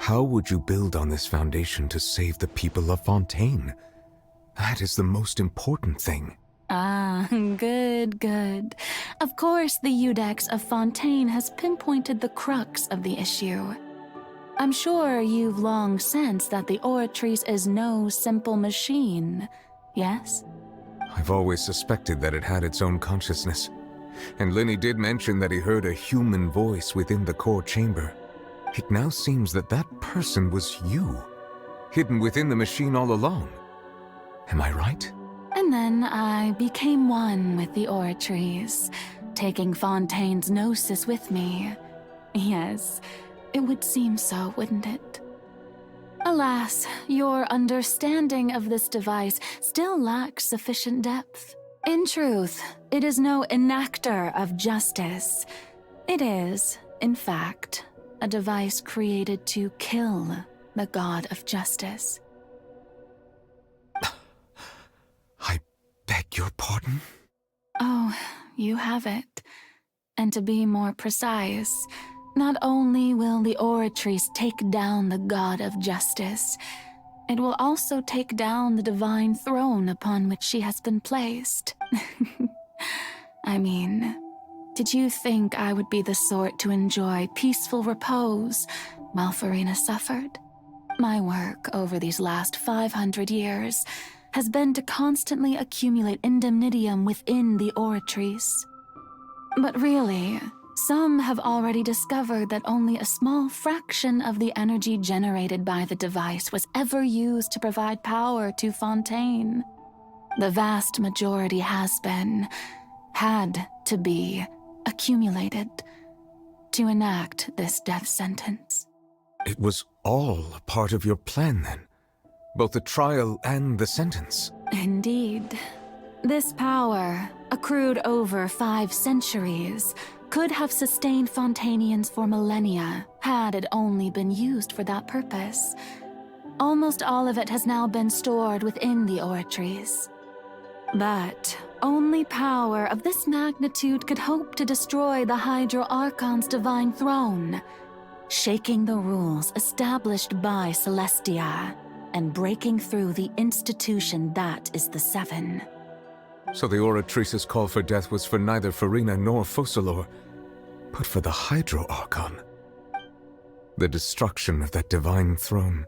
How would you build on this foundation to save the people of Fontaine? That is the most important thing. Ah, good. Of course, the Iudex of Fontaine has pinpointed the crux of the issue. I'm sure you've long sensed that the Oratrice is no simple machine, yes? I've always suspected that it had its own consciousness. And Lenny did mention that he heard a human voice within the core chamber. It now seems that that person was you, hidden within the machine all along. Am I right? And then I became one with the Oratrice, taking Fontaine's gnosis with me. Yes, it would seem so, wouldn't it? Alas, your understanding of this device still lacks sufficient depth. In truth, it is no enactor of justice. It is, in fact, a device created to kill the god of justice. I beg your pardon? Oh, you have it. And to be more precise, not only will the Oratrice take down the god of justice, it will also take down the divine throne upon which she has been placed. I mean, did you think I would be the sort to enjoy peaceful repose while Farina suffered? My work over these last 500 years has been to constantly accumulate indemnitium within the Oratrice. But really, some have already discovered that only a small fraction of the energy generated by the device was ever used to provide power to Fontaine. The vast majority had to be, accumulated to enact this death sentence. It was all a part of your plan then? Both the trial and the sentence? Indeed. This power, accrued over 5 centuries, could have sustained Fontainians for millennia had it only been used for that purpose. Almost all of it has now been stored within the Oratrice. But only power of this magnitude could hope to destroy the Hydro Archon's divine throne, shaking the rules established by Celestia and breaking through the institution that is the Seven. So the Oratrice's call for death was for neither Farina nor Focalors, but for the Hydro Archon. The destruction of that divine throne.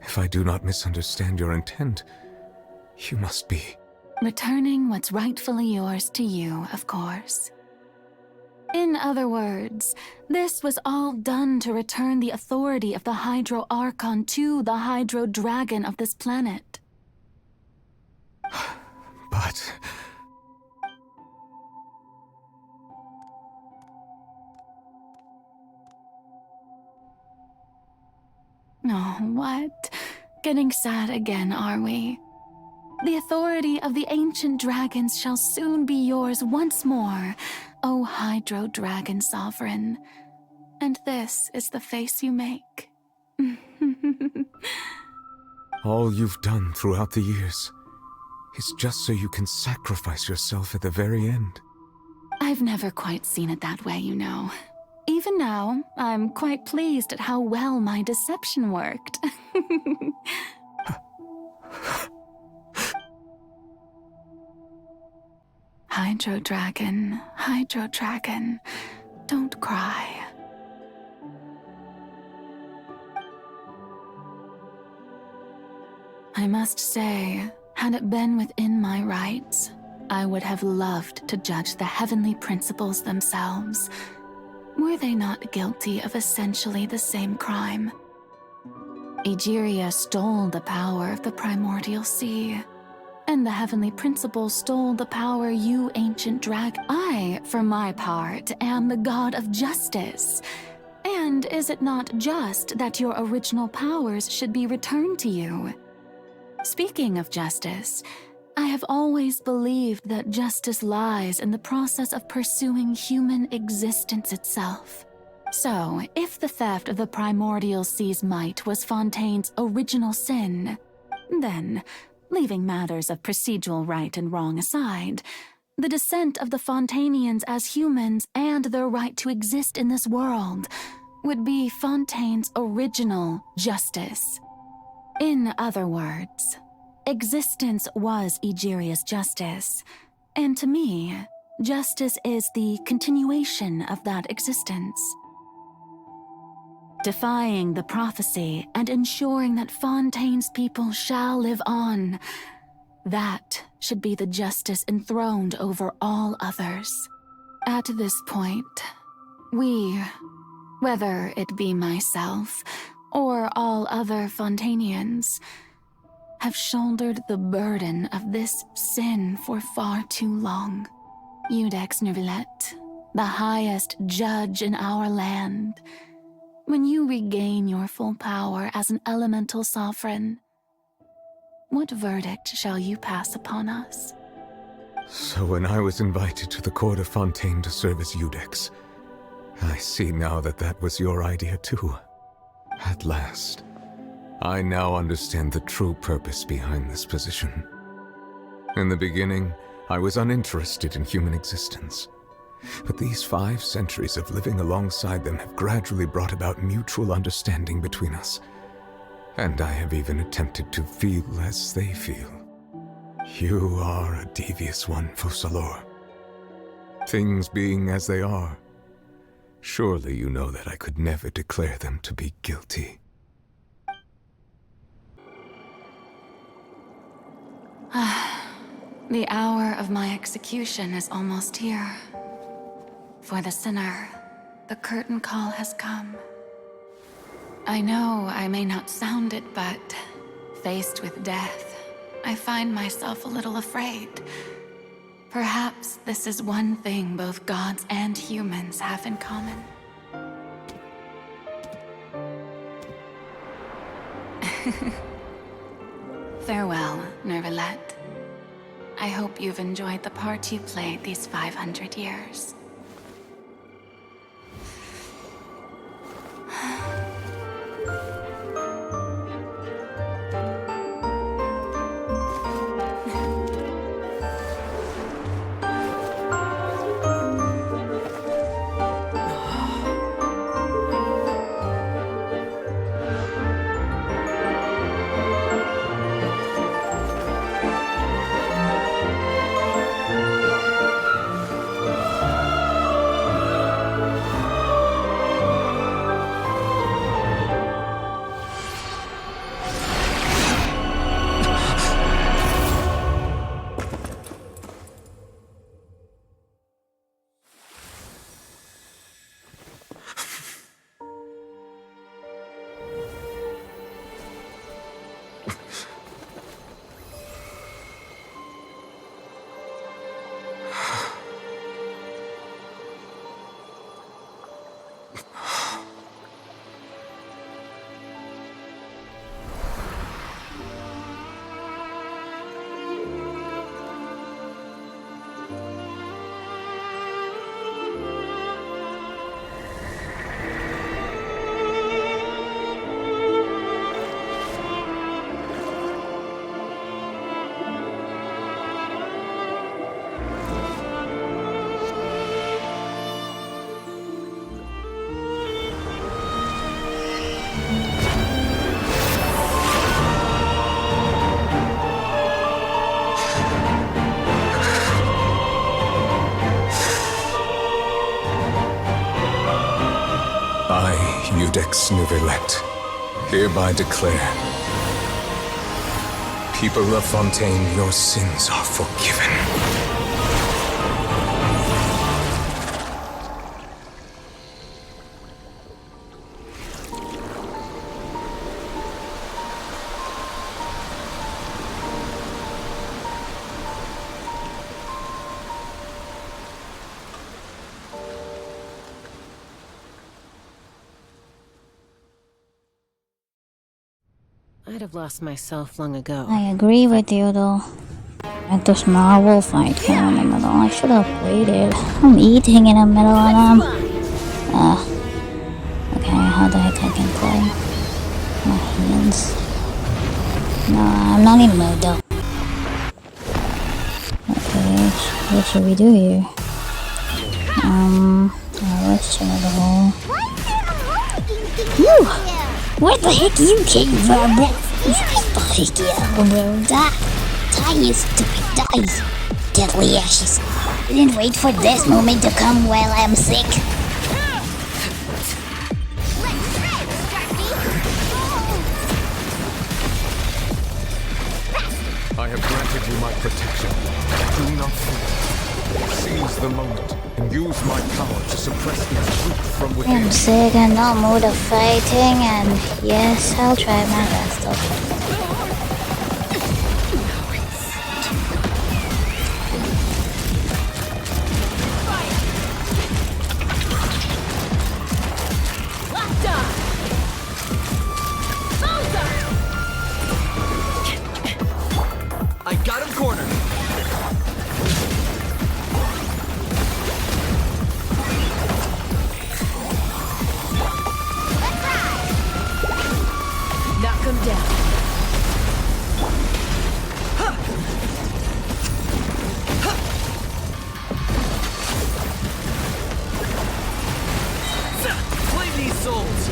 If I do not misunderstand your intent, you must be... Returning what's rightfully yours to you, of course. In other words, this was all done to return the authority of the Hydro Archon to the Hydro Dragon of this planet. But... Oh, what? Getting sad again, are we? The authority of the ancient dragons shall soon be yours once more, O Hydro Dragon Sovereign. And this is the face you make. all you've done throughout the years is just so you can sacrifice yourself at the very end. I've never quite seen it that way, you know. Even now, I'm quite pleased at how well my deception worked. Hydro Dragon, don't cry. I must say, had it been within my rights, I would have loved to judge the heavenly principles themselves. Were they not guilty of essentially the same crime? Egeria stole the power of the primordial sea, and the heavenly principles stole the power you ancient dragon. I, for my part, am the god of justice. And is it not just that your original powers should be returned to you? Speaking of justice, I have always believed that justice lies in the process of pursuing human existence itself. So, if the theft of the primordial sea's might was Fontaine's original sin, then, leaving matters of procedural right and wrong aside, the descent of the Fontainians as humans and their right to exist in this world would be Fontaine's original justice. In other words, existence was Egeria's justice, and to me, justice is the continuation of that existence. Defying the prophecy and ensuring that Fontaine's people shall live on, that should be the justice enthroned over all others. At this point, we, whether it be myself or all other Fontainians, have shouldered the burden of this sin for far too long. Iudex Neuvillette, the highest judge in our land, when you regain your full power as an elemental sovereign, what verdict shall you pass upon us? So when I was invited to the court of Fontaine to serve as Iudex, I see now that that was your idea too. At last, I now understand the true purpose behind this position. In the beginning, I was uninterested in human existence. But these 5 centuries of living alongside them have gradually brought about mutual understanding between us. And I have even attempted to feel as they feel. You are a devious one, Focalors. Things being as they are, surely you know that I could never declare them to be guilty. The hour of my execution is almost here. For the sinner, the curtain call has come. I know I may not sound it, but faced with death, I find myself a little afraid. Perhaps this is one thing both gods and humans have in common. Farewell, Neuvillette. I hope you've enjoyed the part you played these 500 years. Iudex Neuvillette, hereby declare, people of Fontaine, your sins are forgiven. I'd have lost myself long ago. I agree with you though. At this Marvel fight came in the middle. I should have waited. I'm eating in the middle of them. Okay, how the heck I can play? My hands. No, I'm not in the mood though. Okay, what should we do here? Let's try the whole. You! Where the heck you came from? Die, you stupid die! Deadly ashes. I didn't wait for this moment to come while I'm sick. I have granted you my protection. Do not fear. Seize the moment and use my power to suppress the truth from within. I'm sick and not mood of fighting, and yes, I'll try my best, okay. I got him cornered. Knock him down. Claim these souls.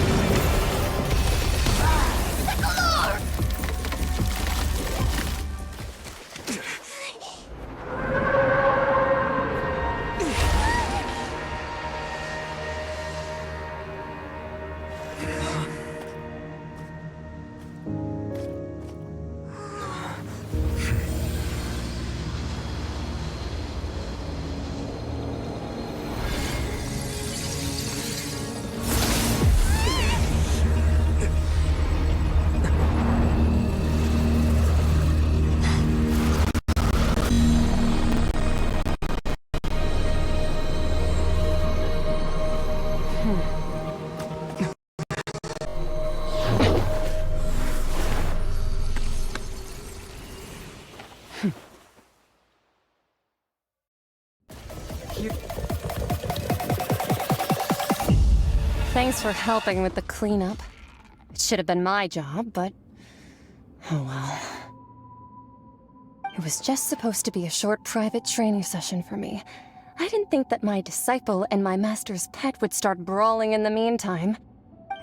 Thanks for helping with the cleanup. It should have been my job, but... oh well. It was just supposed to be a short private training session for me. I didn't think that my disciple and my master's pet would start brawling in the meantime.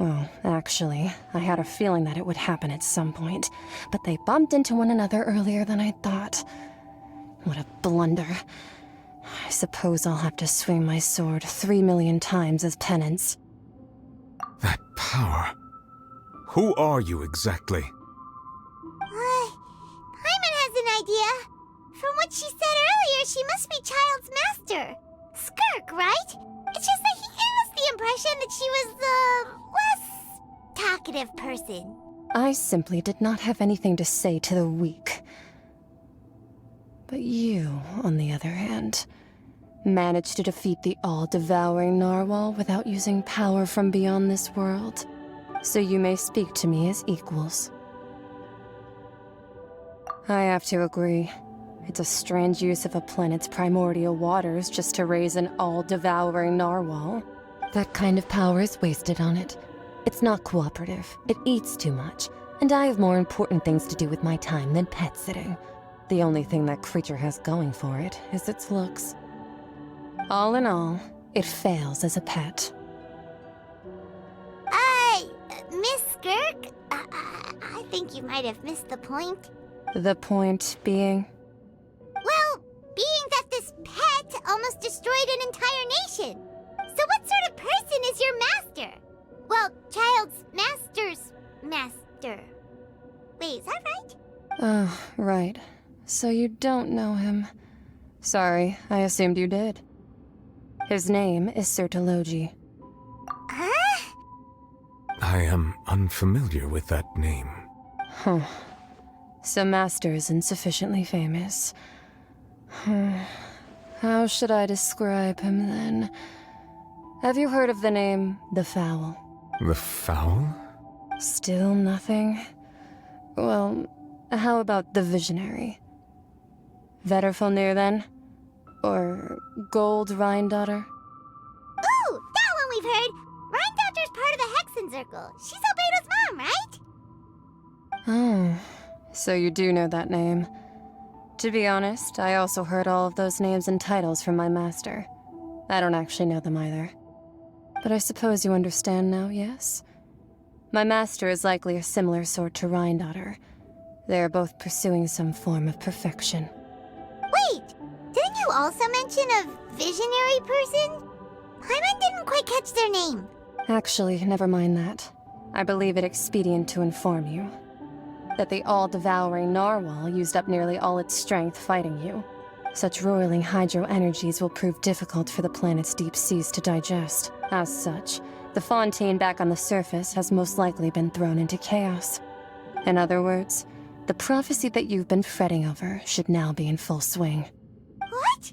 Well, actually, I had a feeling that it would happen at some point, but they bumped into one another earlier than I thought. What a blunder. I suppose I'll have to swing my sword 3 million times as penance. That power. Who are you exactly? Paimon has an idea. From what she said earlier, she must be Child's master. Skirk, right? It's just that he gave us the impression that she was the less talkative person. I simply did not have anything to say to the weak. But you, on the other hand, managed to defeat the all-devouring narwhal without using power from beyond this world. So you may speak to me as equals. I have to agree. It's a strange use of a planet's primordial waters just to raise an all-devouring narwhal. That kind of power is wasted on it. It's not cooperative. It eats too much. And I have more important things to do with my time than pet sitting. The only thing that creature has going for it is its looks. All in all, it fails as a pet. Miss Skirk? I think you might have missed the point. The point being? Well, being that this pet almost destroyed an entire nation. So what sort of person is your master? Well, Child's master's master. Wait, is that right? Oh, right. So you don't know him. Sorry, I assumed you did. His name is Sertologi. Huh? I am unfamiliar with that name. Huh. So Master isn't sufficiently famous. How should I describe him then? Have you heard of the name The Fowl? The Fowl? Still nothing? Well, how about the Visionary? Vetterfulnir then? Or Gold Rhindaughter? Ooh, that one we've heard. Rhindaughter's part of the Hexen Circle. She's Albedo's mom, right? Oh, so you do know that name. To be honest, I also heard all of those names and titles from my master. I don't actually know them either. But I suppose you understand now, yes? My master is likely a similar sort to Rheindotter. They are both pursuing some form of perfection. Wait! Didn't you also mention a visionary person? Paimon didn't quite catch their name. Actually, never mind that. I believe it expedient to inform you that the all-devouring narwhal used up nearly all its strength fighting you. Such roiling hydro energies will prove difficult for the planet's deep seas to digest. As such, the fontaine back on the surface has most likely been thrown into chaos. In other words, the prophecy that you've been fretting over should now be in full swing. What?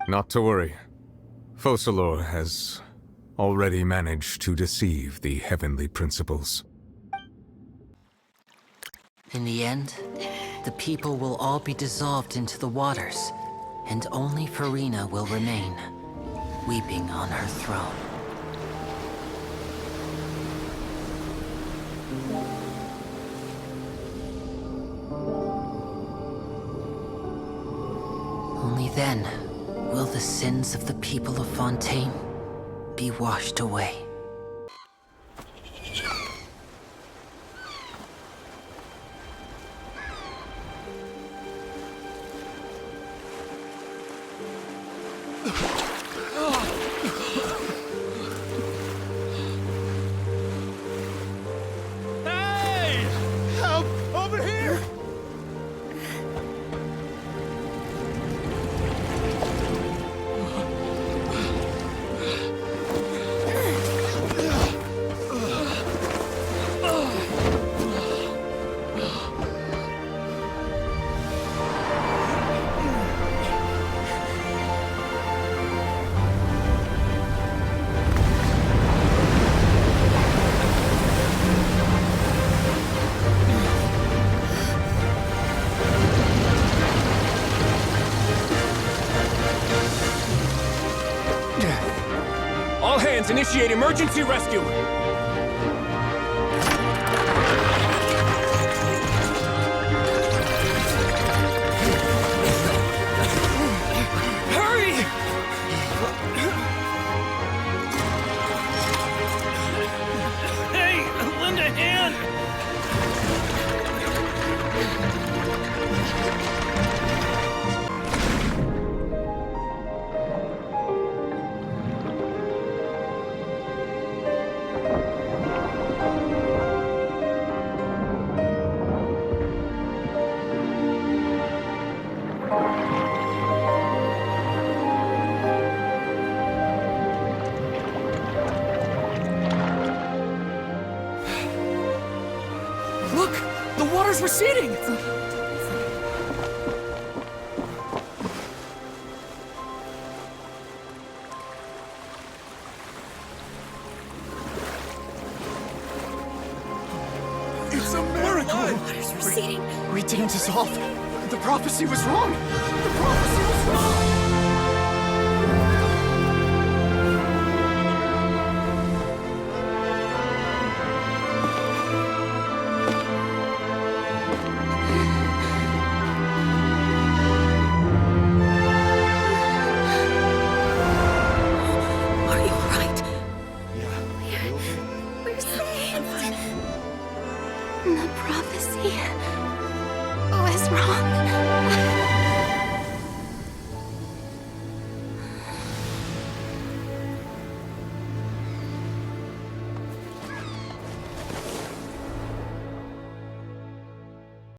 Not to worry. Focalors has already managed to deceive the heavenly principles. In the end, the people will all be dissolved into the waters, and only Farina will remain, weeping on her throne. Only then will the sins of the people of Fontaine be washed away. Hey! Help! Over here! All hands, initiate emergency rescue! Hurry! Hey, lend a hand! Look! The water's receding! It's a miracle! Water's receding. We didn't dissolve. The prophecy was wrong! The prophecy was wrong!